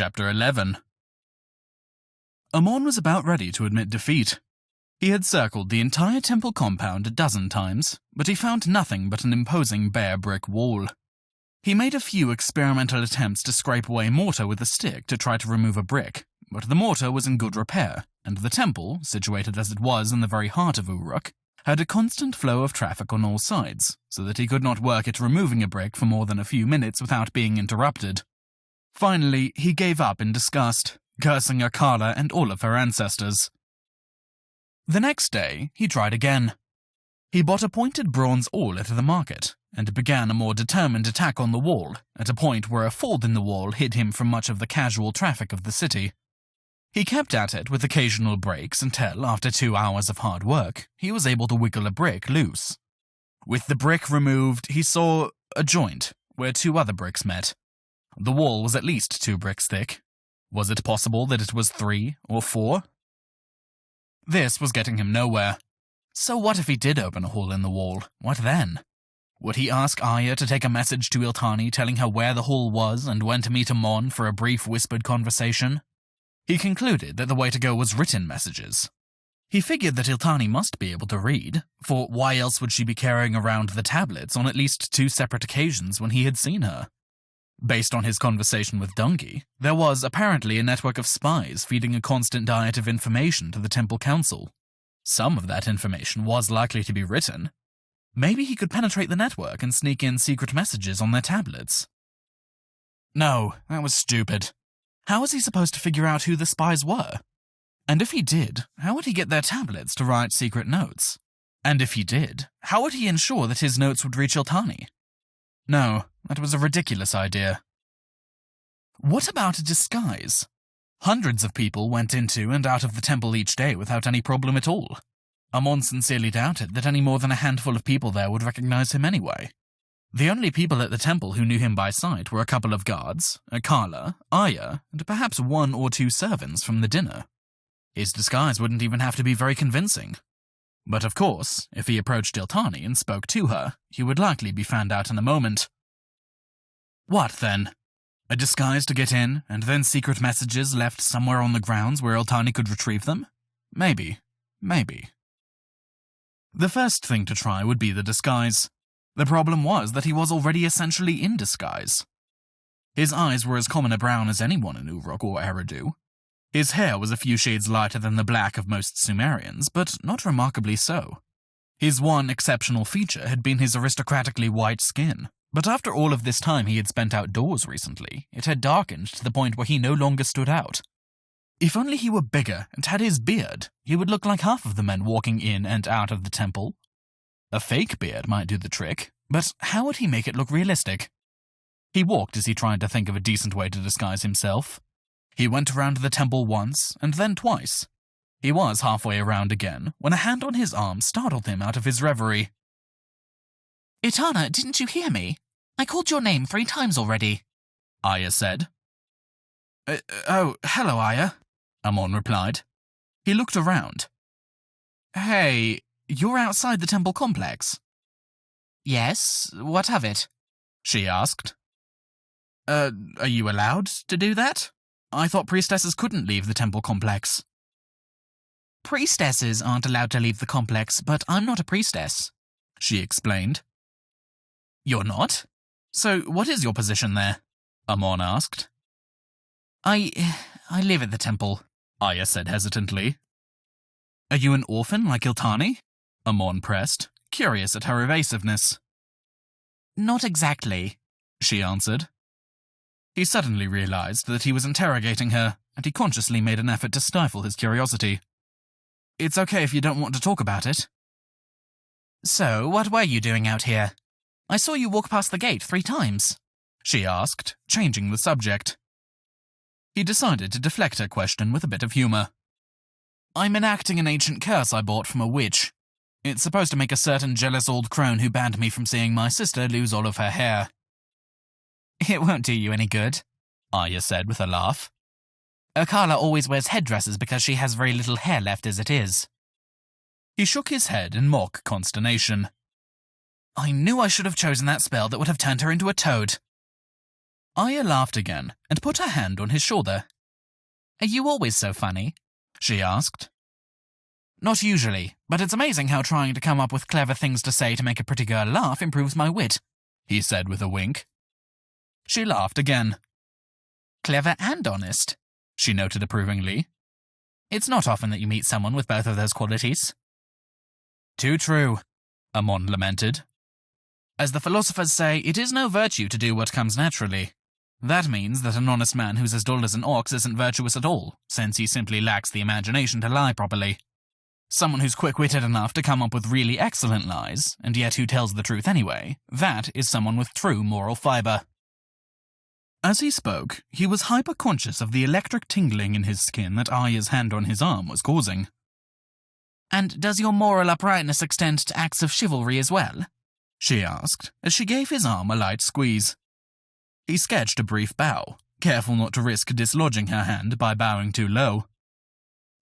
Chapter 11. Ammon was about ready to admit defeat. He had circled the entire temple compound a dozen times, but he found nothing but an imposing bare brick wall. He made a few experimental attempts to scrape away mortar with a stick to try to remove a brick, but the mortar was in good repair, and the temple, situated as it was in the very heart of Uruk, had a constant flow of traffic on all sides, so that he could not work at removing a brick for more than a few minutes without being interrupted. Finally, he gave up in disgust, cursing Akala and all of her ancestors. The next day, he tried again. He bought a pointed bronze awl at the market, and began a more determined attack on the wall, at a point where a fold in the wall hid him from much of the casual traffic of the city. He kept at it with occasional breaks until, after 2 hours of hard work, he was able to wiggle a brick loose. With the brick removed, he saw a joint where 2 other bricks met. The wall was at least 2 bricks thick. Was it possible that it was 3 or 4? This was getting him nowhere. So what if he did open a hole in the wall? What then? Would he ask Aya to take a message to Iltani telling her where the hole was and when to meet Ammon for a brief whispered conversation? He concluded that the way to go was written messages. He figured that Iltani must be able to read, for why else would she be carrying around the tablets on at least 2 separate occasions when he had seen her? Based on his conversation with Dungi, there was apparently a network of spies feeding a constant diet of information to the Temple Council. Some of that information was likely to be written. Maybe he could penetrate the network and sneak in secret messages on their tablets. No, that was stupid. How was he supposed to figure out who the spies were? And if he did, how would he get their tablets to write secret notes? And if he did, how would he ensure that his notes would reach Iltani? No, that was a ridiculous idea. What about a disguise? Hundreds of people went into and out of the temple each day without any problem at all. Ammon sincerely doubted that any more than a handful of people there would recognize him anyway. The only people at the temple who knew him by sight were a couple of guards, Akala, Aya, and perhaps 1 or 2 servants from the dinner. His disguise wouldn't even have to be very convincing. But of course, if he approached Iltani and spoke to her, he would likely be found out in a moment. What then? A disguise to get in, and then secret messages left somewhere on the grounds where Iltani could retrieve them? Maybe. The first thing to try would be the disguise. The problem was that he was already essentially in disguise. His eyes were as common a brown as anyone in Uruk or Eridu. His hair was a few shades lighter than the black of most Sumerians, but not remarkably so. His one exceptional feature had been his aristocratically white skin, but after all of this time he had spent outdoors recently, it had darkened to the point where he no longer stood out. If only he were bigger and had his beard, he would look like half of the men walking in and out of the temple. A fake beard might do the trick, but how would he make it look realistic? He walked as he tried to think of a decent way to disguise himself. He went around the temple once, and then twice. He was halfway around again, when a hand on his arm startled him out of his reverie. Itana, didn't you hear me? I called your name 3 times already, Aya said. Oh, hello, Aya, Ammon replied. He looked around. Hey, you're outside the temple complex. Yes, what of it? She asked. Are you allowed to do that? I thought priestesses couldn't leave the temple complex. Priestesses aren't allowed to leave the complex, but I'm not a priestess, she explained. You're not? So what is your position there? Ammon asked. I live at the temple, Aya said hesitantly. Are you an orphan like Iltani? Ammon pressed, curious at her evasiveness. Not exactly, she answered. He suddenly realized that he was interrogating her, and he consciously made an effort to stifle his curiosity. It's okay if you don't want to talk about it. So, what were you doing out here? I saw you walk past the gate 3 times, she asked, changing the subject. He decided to deflect her question with a bit of humor. I'm enacting an ancient curse I bought from a witch. It's supposed to make a certain jealous old crone who banned me from seeing my sister lose all of her hair. It won't do you any good, Aya said with a laugh. Akala always wears headdresses because she has very little hair left as it is. He shook his head in mock consternation. I knew I should have chosen that spell that would have turned her into a toad. Aya laughed again and put her hand on his shoulder. Are you always so funny? She asked. Not usually, but it's amazing how trying to come up with clever things to say to make a pretty girl laugh improves my wit, he said with a wink. She laughed again. Clever and honest, she noted approvingly. It's not often that you meet someone with both of those qualities. Too true, Ammon lamented. As the philosophers say, it is no virtue to do what comes naturally. That means that an honest man who's as dull as an ox isn't virtuous at all, since he simply lacks the imagination to lie properly. Someone who's quick-witted enough to come up with really excellent lies, and yet who tells the truth anyway, that is someone with true moral fibre. As he spoke, he was hyper-conscious of the electric tingling in his skin that Aya's hand on his arm was causing. And does your moral uprightness extend to acts of chivalry as well? She asked, as she gave his arm a light squeeze. He sketched a brief bow, careful not to risk dislodging her hand by bowing too low.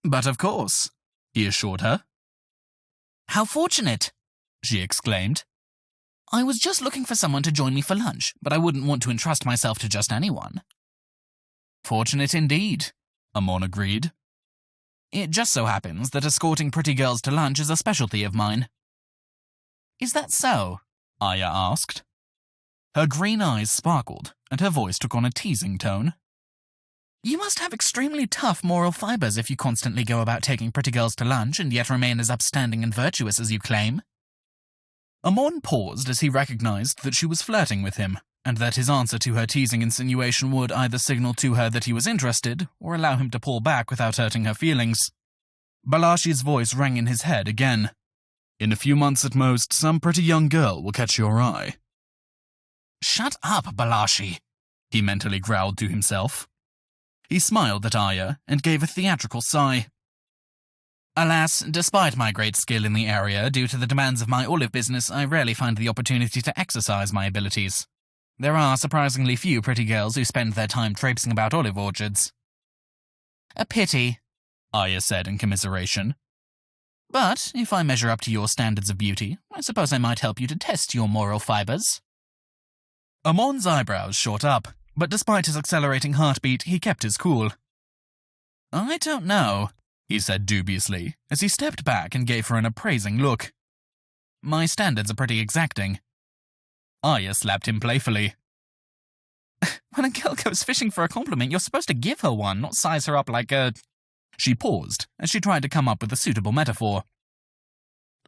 But of course, he assured her. How fortunate, she exclaimed. I was just looking for someone to join me for lunch, but I wouldn't want to entrust myself to just anyone. Fortunate indeed, Ammon agreed. It just so happens that escorting pretty girls to lunch is a specialty of mine. Is that so? Aya asked. Her green eyes sparkled, and her voice took on a teasing tone. You must have extremely tough moral fibres if you constantly go about taking pretty girls to lunch and yet remain as upstanding and virtuous as you claim. Ammon paused as he recognized that she was flirting with him, and that his answer to her teasing insinuation would either signal to her that he was interested or allow him to pull back without hurting her feelings. Balashi's voice rang in his head again. In a few months at most, some pretty young girl will catch your eye. Shut up, Balashi, he mentally growled to himself. He smiled at Aya and gave a theatrical sigh. Alas, despite my great skill in the area, due to the demands of my olive business, I rarely find the opportunity to exercise my abilities. There are surprisingly few pretty girls who spend their time traipsing about olive orchards. A pity, Aya said in commiseration. But if I measure up to your standards of beauty, I suppose I might help you to test your moral fibres. Ammon's eyebrows shot up, but despite his accelerating heartbeat, he kept his cool. I don't know, he said dubiously, as he stepped back and gave her an appraising look. My standards are pretty exacting. Aya slapped him playfully. When a girl goes fishing for a compliment, you're supposed to give her one, not size her up like a... She paused as she tried to come up with a suitable metaphor.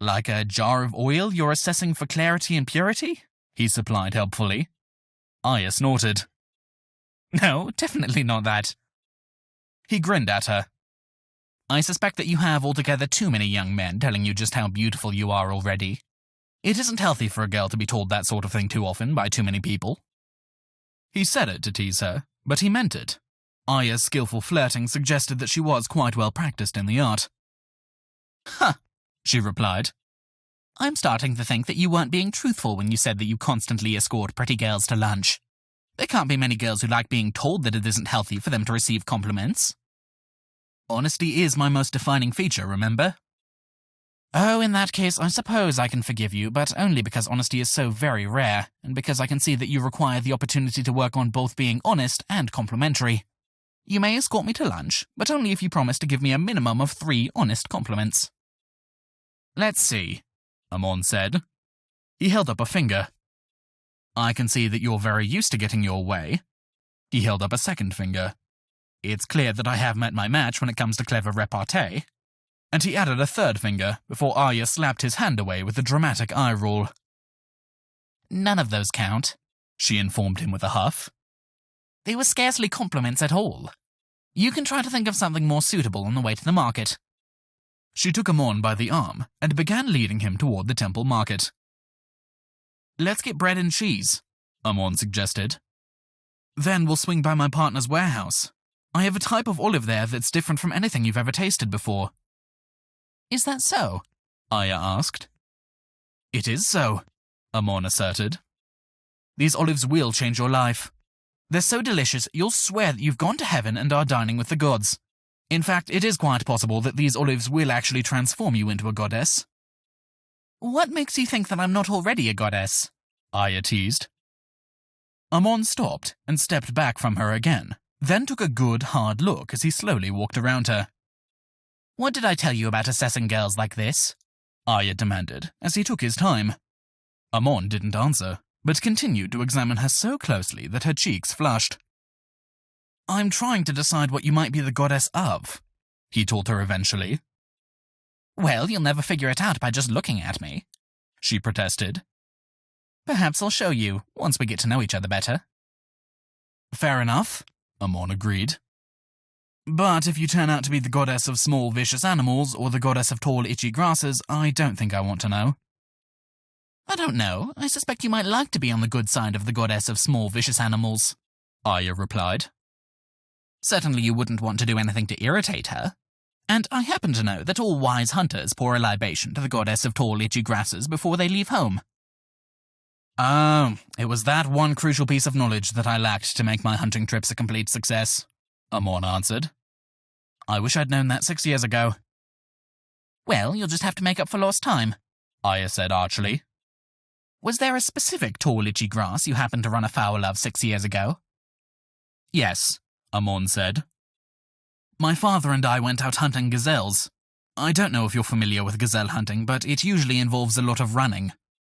Like a jar of oil you're assessing for clarity and purity? He supplied helpfully. Aya snorted. No, definitely not that. He grinned at her. I suspect that you have altogether too many young men telling you just how beautiful you are already. It isn't healthy for a girl to be told that sort of thing too often by too many people. He said it to tease her, but he meant it. Aya's skillful flirting suggested that she was quite well practiced in the art. Huh, she replied. I'm starting to think that you weren't being truthful when you said that you constantly escort pretty girls to lunch. There can't be many girls who like being told that it isn't healthy for them to receive compliments. Honesty is my most defining feature, remember? Oh, in that case, I suppose I can forgive you, but only because honesty is so very rare, and because I can see that you require the opportunity to work on both being honest and complimentary. You may escort me to lunch, but only if you promise to give me a minimum of 3 honest compliments. Let's see, Ammon said. He held up a finger. I can see that you're very used to getting your way. He held up a second finger. It's clear that I have met my match when it comes to clever repartee. And he added a third finger before Aya slapped his hand away with a dramatic eye roll. None of those count, she informed him with a huff. They were scarcely compliments at all. You can try to think of something more suitable on the way to the market. She took Ammon by the arm and began leading him toward the temple market. Let's get bread and cheese, Ammon suggested. Then we'll swing by my partner's warehouse. I have a type of olive there that's different from anything you've ever tasted before. Is that so? Aya asked. It is so, Ammon asserted. These olives will change your life. They're so delicious, you'll swear that you've gone to heaven and are dining with the gods. In fact, it is quite possible that these olives will actually transform you into a goddess. What makes you think that I'm not already a goddess? Aya teased. Ammon stopped and stepped back from her again, then took a good, hard look as he slowly walked around her. What did I tell you about assessing girls like this? Arya demanded as he took his time. Ammon didn't answer, but continued to examine her so closely that her cheeks flushed. I'm trying to decide what you might be the goddess of, he told her eventually. Well, you'll never figure it out by just looking at me, she protested. Perhaps I'll show you, once we get to know each other better. Fair enough, Ammon agreed. But if you turn out to be the goddess of small, vicious animals or the goddess of tall, itchy grasses, I don't think I want to know. I don't know. I suspect you might like to be on the good side of the goddess of small, vicious animals, Arya replied. Certainly you wouldn't want to do anything to irritate her. And I happen to know that all wise hunters pour a libation to the goddess of tall, itchy grasses before they leave home. Oh, it was that one crucial piece of knowledge that I lacked to make my hunting trips a complete success, Ammon answered. I wish I'd known that 6 years ago. Well, you'll just have to make up for lost time, Arya said archly. Was there a specific tall, itchy grass you happened to run afoul of 6 years ago? Yes, Ammon said. My father and I went out hunting gazelles. I don't know if you're familiar with gazelle hunting, but it usually involves a lot of running.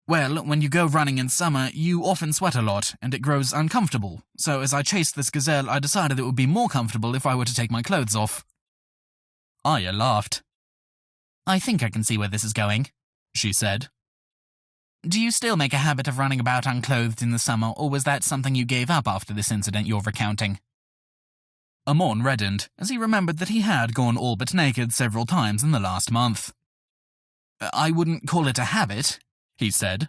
Well, when you go running in summer, you often sweat a lot, and it grows uncomfortable. So as I chased this gazelle, I decided it would be more comfortable if I were to take my clothes off. Arya laughed. I think I can see where this is going, she said. Do you still make a habit of running about unclothed in the summer, or was that something you gave up after this incident you're recounting? Ammon reddened, as he remembered that he had gone all but naked several times in the last month. I wouldn't call it a habit, he said.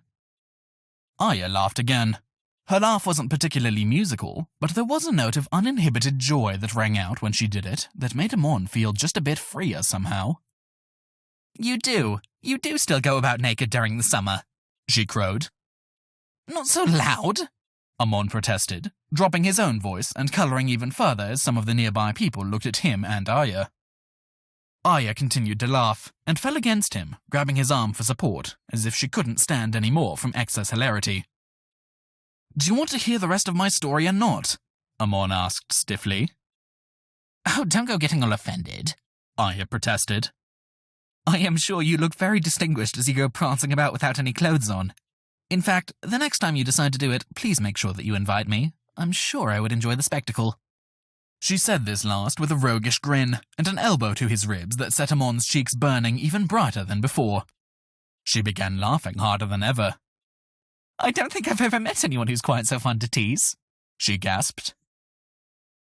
Arya laughed again. Her laugh wasn't particularly musical, but there was a note of uninhibited joy that rang out when she did it that made Ammon feel just a bit freer somehow. You do still go about naked during the summer, she crowed. Not so loud, Ammon protested, dropping his own voice and colouring even further as some of the nearby people looked at him and Arya. Arya continued to laugh, and fell against him, grabbing his arm for support, as if she couldn't stand any more from excess hilarity. Do you want to hear the rest of my story or not? Ammon asked stiffly. Oh, don't go getting all offended, Arya protested. I am sure you look very distinguished as you go prancing about without any clothes on. In fact, the next time you decide to do it, please make sure that you invite me. I'm sure I would enjoy the spectacle. She said this last with a roguish grin and an elbow to his ribs that set Ammon's cheeks burning even brighter than before. She began laughing harder than ever. I don't think I've ever met anyone who's quite so fun to tease, she gasped.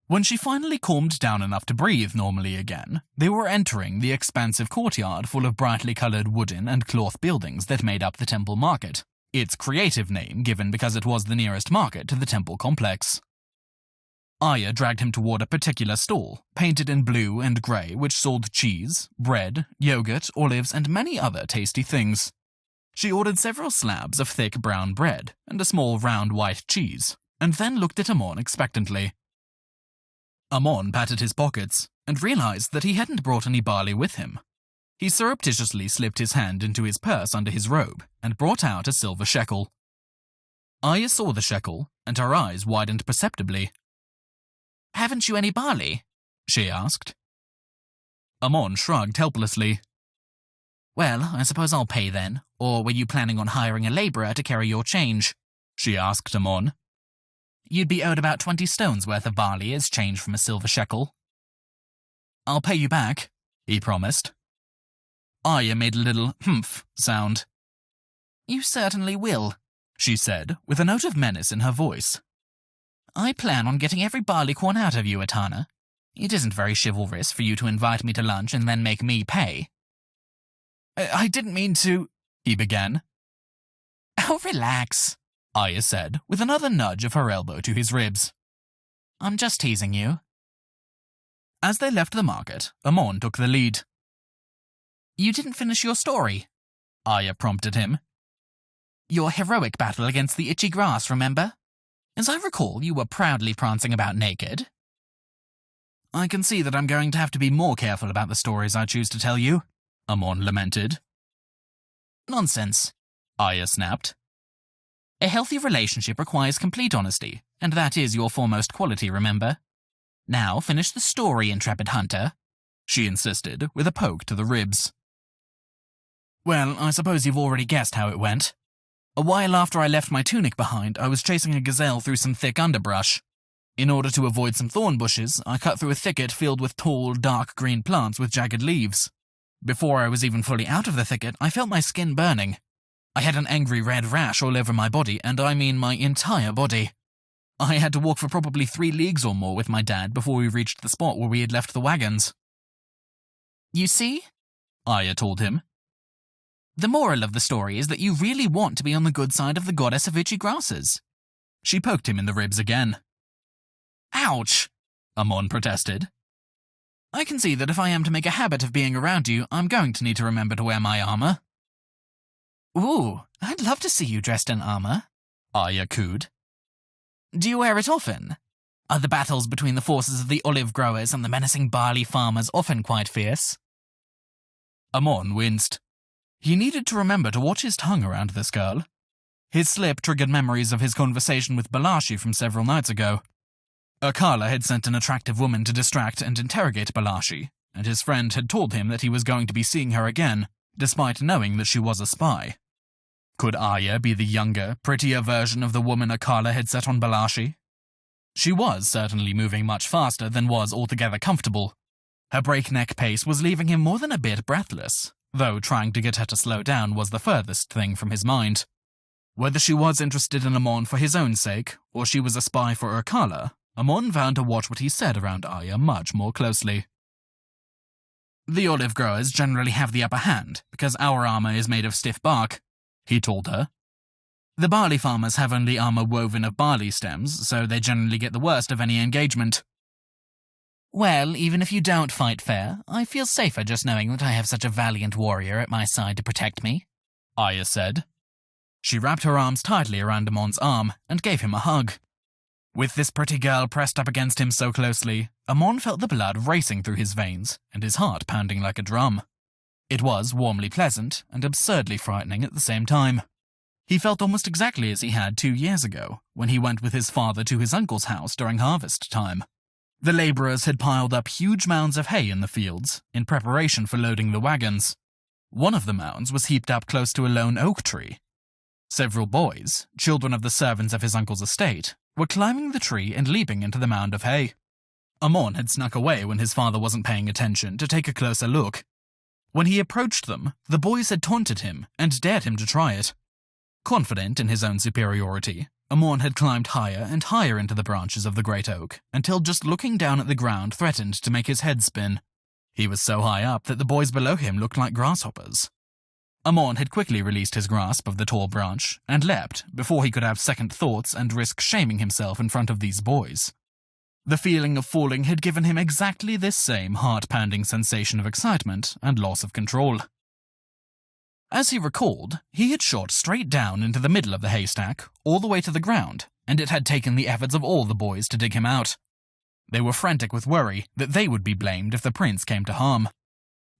When she finally calmed down enough to breathe normally again, they were entering the expansive courtyard full of brightly coloured wooden and cloth buildings that made up the temple market, its creative name given because it was the nearest market to the temple complex. Arya dragged him toward a particular stall, painted in blue and grey, which sold cheese, bread, yogurt, olives, and many other tasty things. She ordered several slabs of thick brown bread and a small round white cheese, and then looked at Ammon expectantly. Ammon patted his pockets and realized that he hadn't brought any barley with him. He surreptitiously slipped his hand into his purse under his robe and brought out a silver shekel. Arya saw the shekel, and her eyes widened perceptibly. Haven't you any barley? She asked. Ammon shrugged helplessly. Well, I suppose I'll pay then, or were you planning on hiring a labourer to carry your change? She asked Ammon. You'd be owed about 20 stones worth of barley as change from a silver shekel. I'll pay you back, he promised. Arya made a little humph sound. You certainly will, she said, with a note of menace in her voice. I plan on getting every barleycorn out of you, Etana. It isn't very chivalrous for you to invite me to lunch and then make me pay. I didn't mean to, he began. Oh, relax, Arya said, with another nudge of her elbow to his ribs. I'm just teasing you. As they left the market, Ammon took the lead. You didn't finish your story, Arya prompted him. Your heroic battle against the itchy grass, remember? As I recall, you were proudly prancing about naked. I can see that I'm going to have to be more careful about the stories I choose to tell you, Ammon lamented. Nonsense, Arya snapped. A healthy relationship requires complete honesty, and that is your foremost quality, remember? Now finish the story, intrepid hunter, she insisted, with a poke to the ribs. Well, I suppose you've already guessed how it went. A while after I left my tunic behind, I was chasing a gazelle through some thick underbrush. In order to avoid some thorn bushes, I cut through a thicket filled with tall, dark green plants with jagged leaves. Before I was even fully out of the thicket, I felt my skin burning. I had an angry red rash all over my body, and I mean my entire body. I had to walk for probably 3 leagues or more with my dad before we reached the spot where we had left the wagons. You see? Aya told him. The moral of the story is that you really want to be on the good side of the goddess of itchy grasses. She poked him in the ribs again. Ouch! Ammon protested. I can see that if I am to make a habit of being around you, I'm going to need to remember to wear my armor. Ooh, I'd love to see you dressed in armor, Aya cooed. Do you wear it often? Are the battles between the forces of the olive growers and the menacing barley farmers often quite fierce? Ammon winced. He needed to remember to watch his tongue around this girl. His slip triggered memories of his conversation with Balashi from several nights ago. Akala had sent an attractive woman to distract and interrogate Balashi, and his friend had told him that he was going to be seeing her again, despite knowing that she was a spy. Could Aya be the younger, prettier version of the woman Akala had set on Balashi? She was certainly moving much faster than was altogether comfortable. Her breakneck pace was leaving him more than a bit breathless, though trying to get her to slow down was the furthest thing from his mind. Whether she was interested in Ammon for his own sake, or she was a spy for Akala, Ammon vowed to watch what he said around Aya much more closely. The olive growers generally have the upper hand, because our armor is made of stiff bark, he told her. The barley farmers have only armor woven of barley stems, so they generally get the worst of any engagement. Well, even if you don't fight fair, I feel safer just knowing that I have such a valiant warrior at my side to protect me, Aya said. She wrapped her arms tightly around Ammon's arm and gave him a hug. With this pretty girl pressed up against him so closely, Ammon felt the blood racing through his veins and his heart pounding like a drum. It was warmly pleasant and absurdly frightening at the same time. He felt almost exactly as he had 2 years ago, when he went with his father to his uncle's house during harvest time. The laborers had piled up huge mounds of hay in the fields, in preparation for loading the wagons. One of the mounds was heaped up close to a lone oak tree. Several boys, children of the servants of his uncle's estate, were climbing the tree and leaping into the mound of hay. Ammon had snuck away when his father wasn't paying attention to take a closer look. When he approached them, the boys had taunted him and dared him to try it. Confident in his own superiority, Ammon had climbed higher and higher into the branches of the great oak, until just looking down at the ground threatened to make his head spin. He was so high up that the boys below him looked like grasshoppers. Ammon had quickly released his grasp of the tall branch and leapt before he could have second thoughts and risk shaming himself in front of these boys. The feeling of falling had given him exactly this same heart-pounding sensation of excitement and loss of control. As he recalled, he had shot straight down into the middle of the haystack, all the way to the ground, and it had taken the efforts of all the boys to dig him out. They were frantic with worry that they would be blamed if the prince came to harm.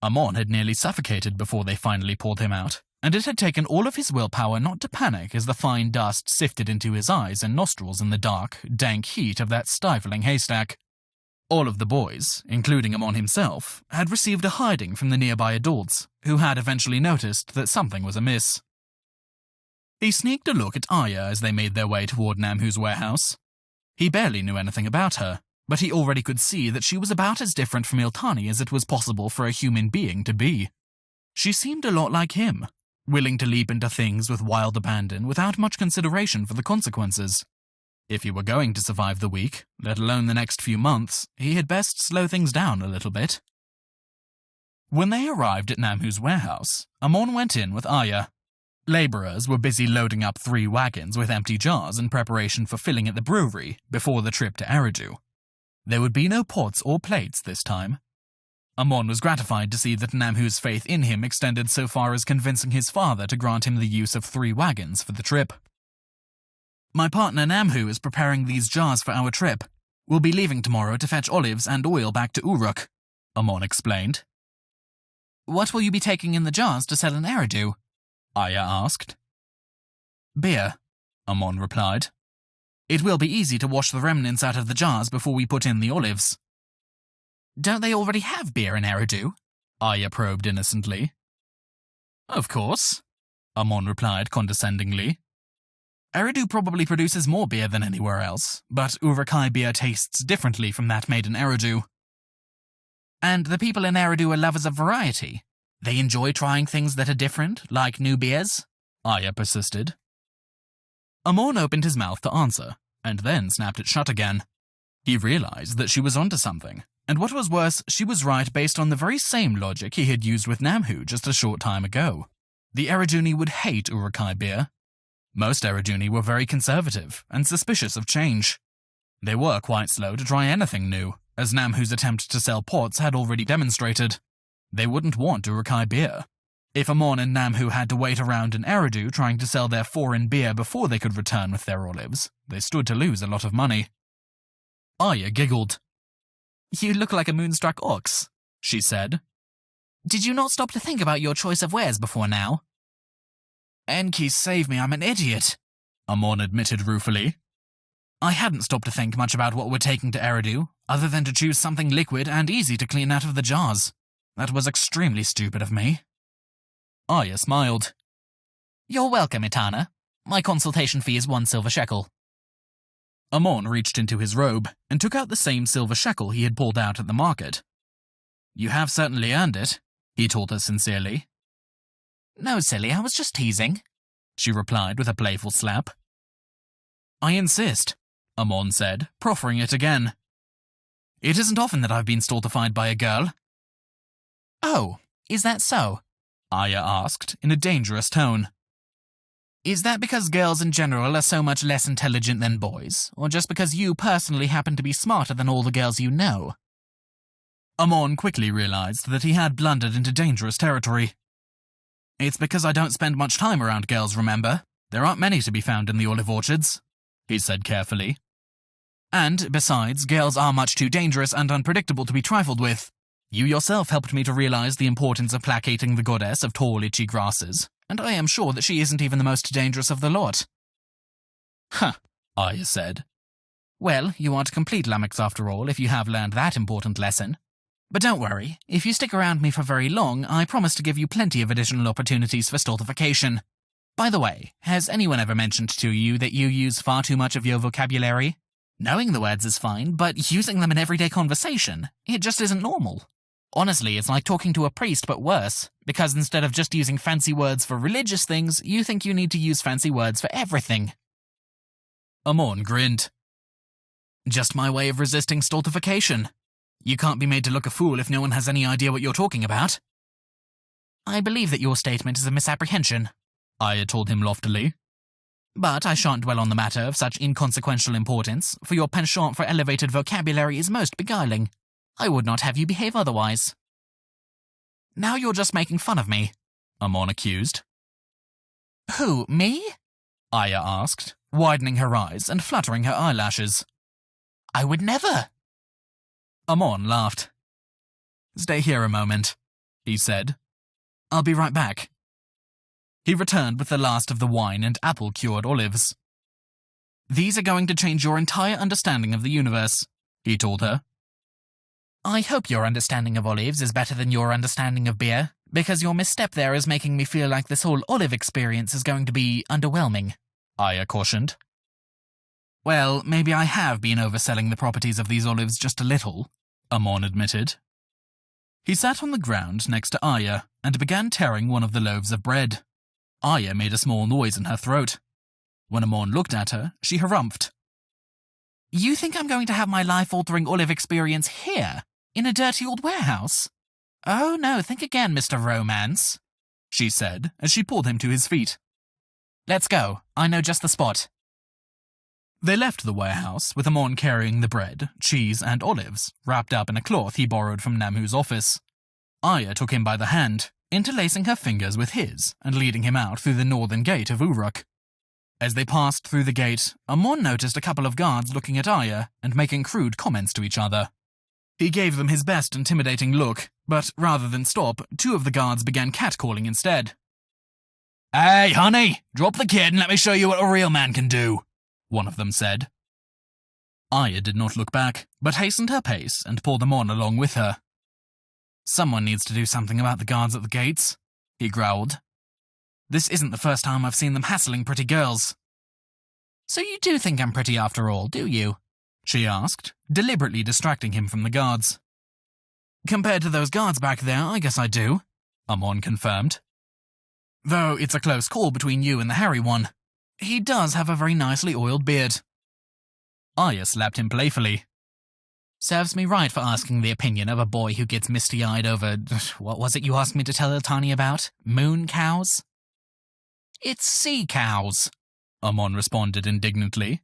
Ammon had nearly suffocated before they finally pulled him out, and it had taken all of his willpower not to panic as the fine dust sifted into his eyes and nostrils in the dark, dank heat of that stifling haystack. All of the boys, including Ammon himself, had received a hiding from the nearby adults, who had eventually noticed that something was amiss. He sneaked a look at Aya as they made their way toward Namhu's warehouse. He barely knew anything about her, but he already could see that she was about as different from Iltani as it was possible for a human being to be. She seemed a lot like him, willing to leap into things with wild abandon without much consideration for the consequences. If he were going to survive the week, let alone the next few months, he had best slow things down a little bit. When they arrived at Namhu's warehouse, Ammon went in with Aya. Laborers were busy loading up 3 wagons with empty jars in preparation for filling at the brewery before the trip to Eridu. There would be no pots or plates this time. Ammon was gratified to see that Namhu's faith in him extended so far as convincing his father to grant him the use of 3 wagons for the trip. My partner Namhu is preparing these jars for our trip. We'll be leaving tomorrow to fetch olives and oil back to Uruk, Ammon explained. What will you be taking in the jars to sell in Eridu? Aya asked. Beer, Ammon replied. "It will be easy to wash the remnants out of the jars before we put in the olives." "Don't they already have beer in Eridu?" Arya probed innocently. "Of course," Ammon replied condescendingly. "Eridu probably produces more beer than anywhere else, but Urukai beer tastes differently from that made in Eridu." "And the people in Eridu are lovers of variety. They enjoy trying things that are different, like new beers?" Arya persisted. Ammon opened his mouth to answer, and then snapped it shut again. He realized that she was onto something, and what was worse, she was right based on the very same logic he had used with Namhu just a short time ago. The Eriduni would hate Urukai beer. Most Eriduni were very conservative and suspicious of change. They were quite slow to try anything new, as Namhu's attempt to sell pots had already demonstrated. They wouldn't want Urukai beer. If Ammon and Namhu had to wait around in Eridu trying to sell their foreign beer before they could return with their olives, they stood to lose a lot of money. Arya giggled. "You look like a moonstruck ox," she said. "Did you not stop to think about your choice of wares before now?" "Enki, save me, I'm an idiot," Ammon admitted ruefully. "I hadn't stopped to think much about what we're taking to Eridu, other than to choose something liquid and easy to clean out of the jars. That was extremely stupid of me." Arya smiled. "You're welcome, Itana. My consultation fee is 1 silver shekel." Ammon reached into his robe and took out the same silver shekel he had pulled out at the market. "You have certainly earned it," he told her sincerely. "No, silly, I was just teasing," she replied with a playful slap. "I insist," Ammon said, proffering it again. "It isn't often that I've been stultified by a girl." "Oh, is that so?" Arya asked, in a dangerous tone. "Is that because girls in general are so much less intelligent than boys, or just because you personally happen to be smarter than all the girls you know?" Ammon quickly realized that he had blundered into dangerous territory. "It's because I don't spend much time around girls, remember? There aren't many to be found in the olive orchards," he said carefully. "And, besides, girls are much too dangerous and unpredictable to be trifled with. You yourself helped me to realize the importance of placating the goddess of tall, itchy grasses, and I am sure that she isn't even the most dangerous of the lot." "Huh," Arya said. "Well, you aren't complete lummox after all if you have learned that important lesson. But don't worry, if you stick around me for very long, I promise to give you plenty of additional opportunities for stultification. By the way, has anyone ever mentioned to you that you use far too much of your vocabulary? Knowing the words is fine, but using them in everyday conversation, it just isn't normal. Honestly, it's like talking to a priest, but worse, because instead of just using fancy words for religious things, you think you need to use fancy words for everything." Ammon grinned. "Just my way of resisting stultification. You can't be made to look a fool if no one has any idea what you're talking about." "I believe that your statement is a misapprehension," Arya told him loftily. "But I shan't dwell on the matter of such inconsequential importance, for your penchant for elevated vocabulary is most beguiling. I would not have you behave otherwise." "Now you're just making fun of me," Ammon accused. "Who, me?" Arya asked, widening her eyes and fluttering her eyelashes. "I would never." Ammon laughed. "Stay here a moment," he said. "I'll be right back." He returned with the last of the wine and apple-cured olives. "These are going to change your entire understanding of the universe," he told her. "I hope your understanding of olives is better than your understanding of beer, because your misstep there is making me feel like this whole olive experience is going to be underwhelming," Arya cautioned. "Well, maybe I have been overselling the properties of these olives just a little," Ammon admitted. He sat on the ground next to Arya and began tearing one of the loaves of bread. Arya made a small noise in her throat. When Ammon looked at her, she harumphed. "You think I'm going to have my life-altering olive experience here, in a dirty old warehouse? Oh no, think again, Mr. Romance," she said as she pulled him to his feet. "Let's go. I know just the spot." They left the warehouse, with Ammon carrying the bread, cheese, and olives, wrapped up in a cloth he borrowed from Namhu's office. Arya took him by the hand, interlacing her fingers with his, and leading him out through the northern gate of Uruk. As they passed through the gate, Ammon noticed a couple of guards looking at Arya and making crude comments to each other. He gave them his best intimidating look, but rather than stop, two of the guards began catcalling instead. Hey, honey, drop the kid and let me show you what a real man can do, one of them said. Aya did not look back, but hastened her pace and pulled Ammon along with her. Someone needs to do something about the guards at the gates, he growled. This isn't the first time I've seen them hassling pretty girls. So you do think I'm pretty after all, do you? She asked, deliberately distracting him from the guards. Compared to those guards back there, I guess I do, Ammon confirmed. Though it's a close call between you and the hairy one. He does have a very nicely oiled beard. Aya slapped him playfully. Serves me right for asking the opinion of a boy who gets misty-eyed over… what was it you asked me to tell Iltani about? Moon cows? It's sea cows, Ammon responded indignantly.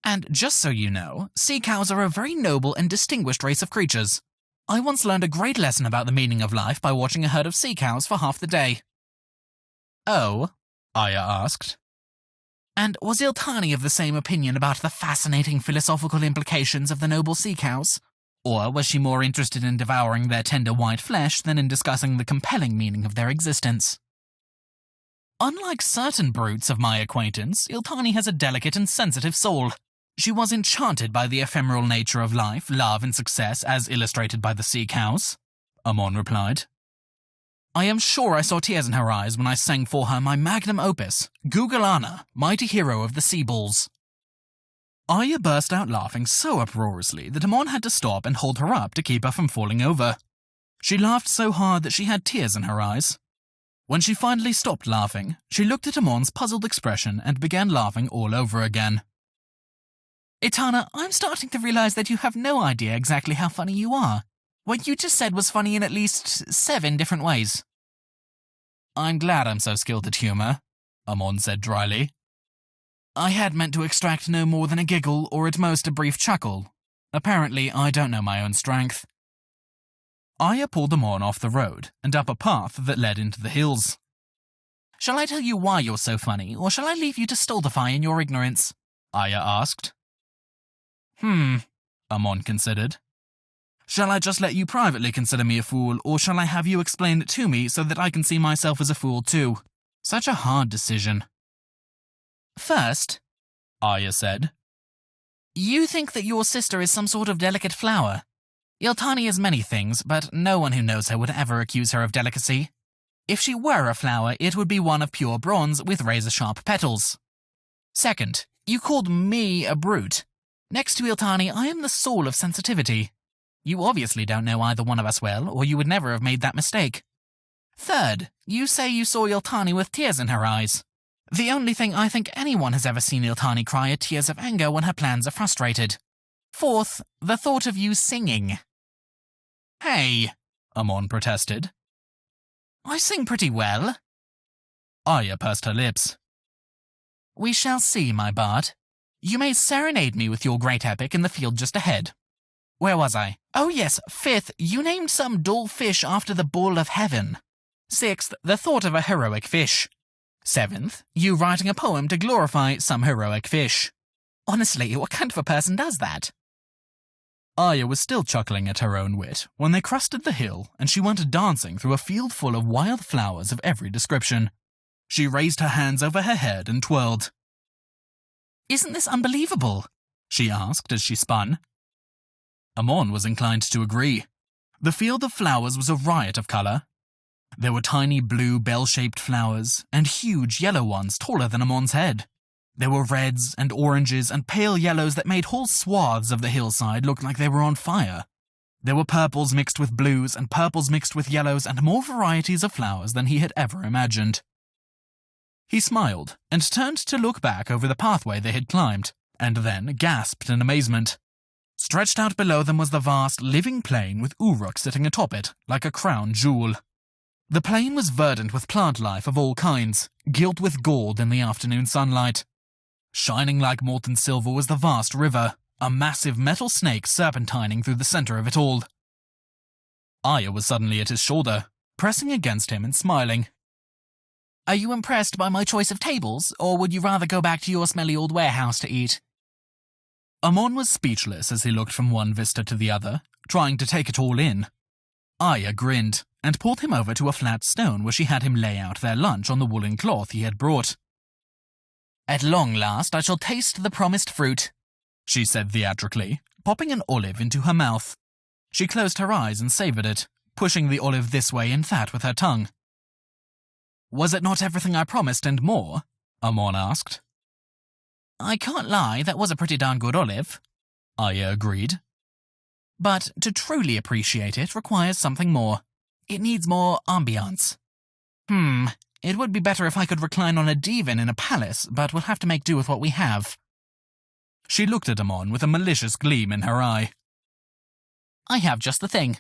And just so you know, sea cows are a very noble and distinguished race of creatures. I once learned a great lesson about the meaning of life by watching a herd of sea cows for half the day. Oh? Aya asked. And was Iltani of the same opinion about the fascinating philosophical implications of the noble sea cows? Or was she more interested in devouring their tender white flesh than in discussing the compelling meaning of their existence? Unlike certain brutes of my acquaintance, Iltani has a delicate and sensitive soul. She was enchanted by the ephemeral nature of life, love, and success as illustrated by the sea cows, Ammon replied. I am sure I saw tears in her eyes when I sang for her my magnum opus, Gugalana, mighty hero of the sea bulls. Aya burst out laughing so uproariously that Ammon had to stop and hold her up to keep her from falling over. She laughed so hard that she had tears in her eyes. When she finally stopped laughing, she looked at Ammon's puzzled expression and began laughing all over again. Itana, I'm starting to realize that you have no idea exactly how funny you are. What you just said was funny in at least 7 different ways. I'm glad I'm so skilled at humor, Ammon said dryly. I had meant to extract no more than a giggle or at most a brief chuckle. Apparently, I don't know my own strength. Aya pulled Ammon off the road and up a path that led into the hills. Shall I tell you why you're so funny, or shall I leave you to stultify in your ignorance? Aya asked. Ammon considered. Shall I just let you privately consider me a fool, or shall I have you explain it to me so that I can see myself as a fool too? Such a hard decision. First, Aya said, you think that your sister is some sort of delicate flower. Iltani is many things, but no one who knows her would ever accuse her of delicacy. If she were a flower, it would be one of pure bronze with razor-sharp petals. Second, you called me a brute. Next to Iltani, I am the soul of sensitivity. You obviously don't know either one of us well, or you would never have made that mistake. Third, you say you saw Iltani with tears in her eyes. The only thing I think anyone has ever seen Iltani cry are tears of anger when her plans are frustrated. Fourth, the thought of you singing. Hey, Ammon protested. I sing pretty well. Aya pursed her lips. We shall see, my bard. You may serenade me with your great epic in the field just ahead. Where was I? Oh yes, 5th, you named some dull fish after the bull of heaven. 6th, the thought of a heroic fish. 7th, you writing a poem to glorify some heroic fish. Honestly, what kind of a person does that? Aya was still chuckling at her own wit when they crested the hill and she went dancing through a field full of wild flowers of every description. She raised her hands over her head and twirled. Isn't this unbelievable? She asked as she spun. Ammon was inclined to agree. The field of flowers was a riot of colour. There were tiny blue bell-shaped flowers and huge yellow ones taller than Ammon's head. There were reds and oranges and pale yellows that made whole swaths of the hillside look like they were on fire. There were purples mixed with blues and purples mixed with yellows and more varieties of flowers than he had ever imagined. He smiled and turned to look back over the pathway they had climbed, and then gasped in amazement. Stretched out below them was the vast, living plain with Uruk sitting atop it, like a crown jewel. The plain was verdant with plant life of all kinds, gilt with gold in the afternoon sunlight. Shining like molten silver was the vast river, a massive metal snake serpentining through the center of it all. Aya was suddenly at his shoulder, pressing against him and smiling. Are you impressed by my choice of tables, or would you rather go back to your smelly old warehouse to eat? Ammon was speechless as he looked from one vista to the other, trying to take it all in. Aya grinned, and pulled him over to a flat stone where she had him lay out their lunch on the woolen cloth he had brought. "At long last I shall taste the promised fruit," she said theatrically, popping an olive into her mouth. She closed her eyes and savoured it, pushing the olive this way and that with her tongue. "Was it not everything I promised and more?" Ammon asked. "I can't lie, that was a pretty darn good olive," Arya agreed. "But to truly appreciate it requires something more. It needs more ambiance. It would be better if I could recline on a divan in a palace, but we'll have to make do with what we have." She looked at Ammon with a malicious gleam in her eye. "I have just the thing.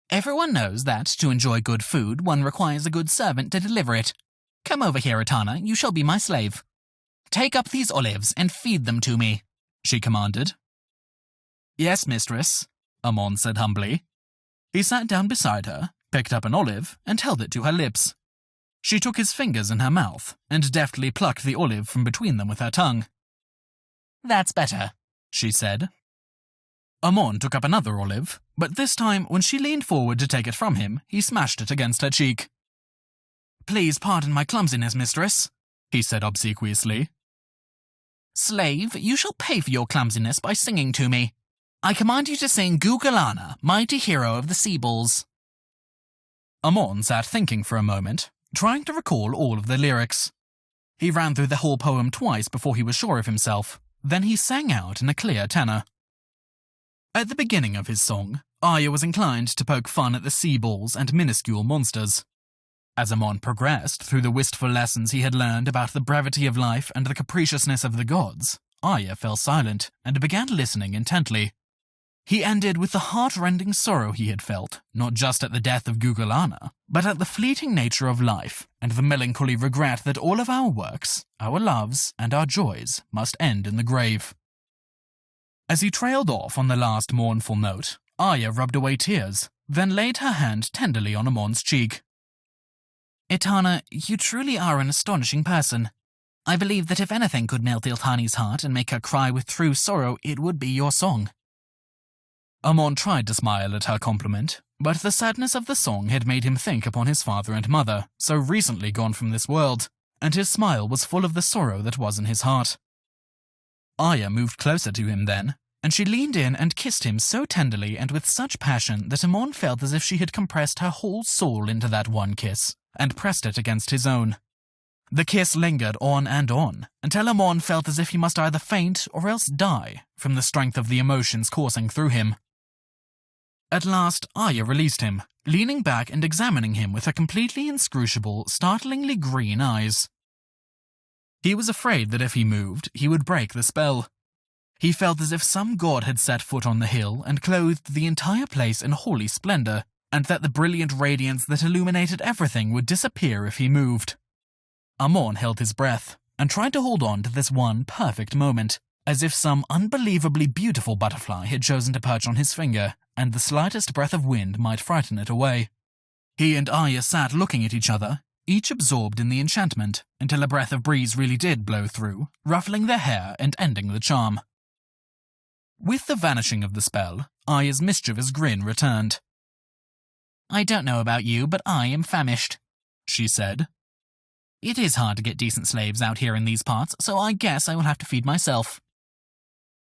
Everyone knows that to enjoy good food, one requires a good servant to deliver it. Come over here, Etana, you shall be my slave. Take up these olives and feed them to me," she commanded. "Yes, mistress," Ammon said humbly. He sat down beside her, picked up an olive, and held it to her lips. She took his fingers in her mouth and deftly plucked the olive from between them with her tongue. "That's better," she said. Ammon took up another olive, but this time, when she leaned forward to take it from him, he smashed it against her cheek. "Please pardon my clumsiness, mistress," he said obsequiously. "Slave, you shall pay for your clumsiness by singing to me. I command you to sing Gugalana, mighty hero of the sea bulls." Ammon sat thinking for a moment, trying to recall all of the lyrics. He ran through the whole poem twice before he was sure of himself. Then he sang out in a clear tenor. At the beginning of his song, Arya was inclined to poke fun at the sea bulls and minuscule monsters. As Ammon progressed through the wistful lessons he had learned about the brevity of life and the capriciousness of the gods, Arya fell silent and began listening intently. He ended with the heart-rending sorrow he had felt, not just at the death of Gugalana, but at the fleeting nature of life and the melancholy regret that all of our works, our loves, and our joys must end in the grave. As he trailed off on the last mournful note, Arya rubbed away tears, then laid her hand tenderly on Ammon's cheek. "Etana, you truly are an astonishing person. I believe that if anything could melt Iltani's heart and make her cry with true sorrow, it would be your song." Ammon tried to smile at her compliment, but the sadness of the song had made him think upon his father and mother, so recently gone from this world, and his smile was full of the sorrow that was in his heart. Arya moved closer to him then, and she leaned in and kissed him so tenderly and with such passion that Ammon felt as if she had compressed her whole soul into that one kiss, and pressed it against his own. The kiss lingered on, until Ammon felt as if he must either faint or else die from the strength of the emotions coursing through him. At last, Arya released him, leaning back and examining him with her completely inscrutable, startlingly green eyes. He was afraid that if he moved, he would break the spell. He felt as if some god had set foot on the hill and clothed the entire place in holy splendor, and that the brilliant radiance that illuminated everything would disappear if he moved. Ammon held his breath and tried to hold on to this one perfect moment, as if some unbelievably beautiful butterfly had chosen to perch on his finger, and the slightest breath of wind might frighten it away. He and Arya sat looking at each other, each absorbed in the enchantment, until a breath of breeze really did blow through, ruffling their hair and ending the charm. With the vanishing of the spell, Arya's mischievous grin returned. "I don't know about you, but I am famished," she said. "It is hard to get decent slaves out here in these parts, so I guess I will have to feed myself."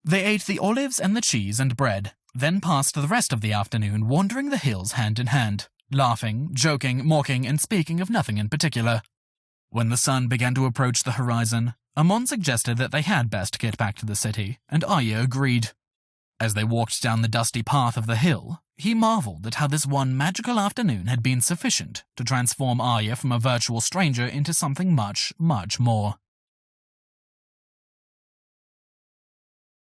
They ate the olives and the cheese and bread, then passed the rest of the afternoon wandering the hills hand in hand, laughing, joking, mocking, and speaking of nothing in particular. When the sun began to approach the horizon, Ammon suggested that they had best get back to the city, and Arya agreed. As they walked down the dusty path of the hill, he marveled at how this one magical afternoon had been sufficient to transform Arya from a virtual stranger into something much, much more.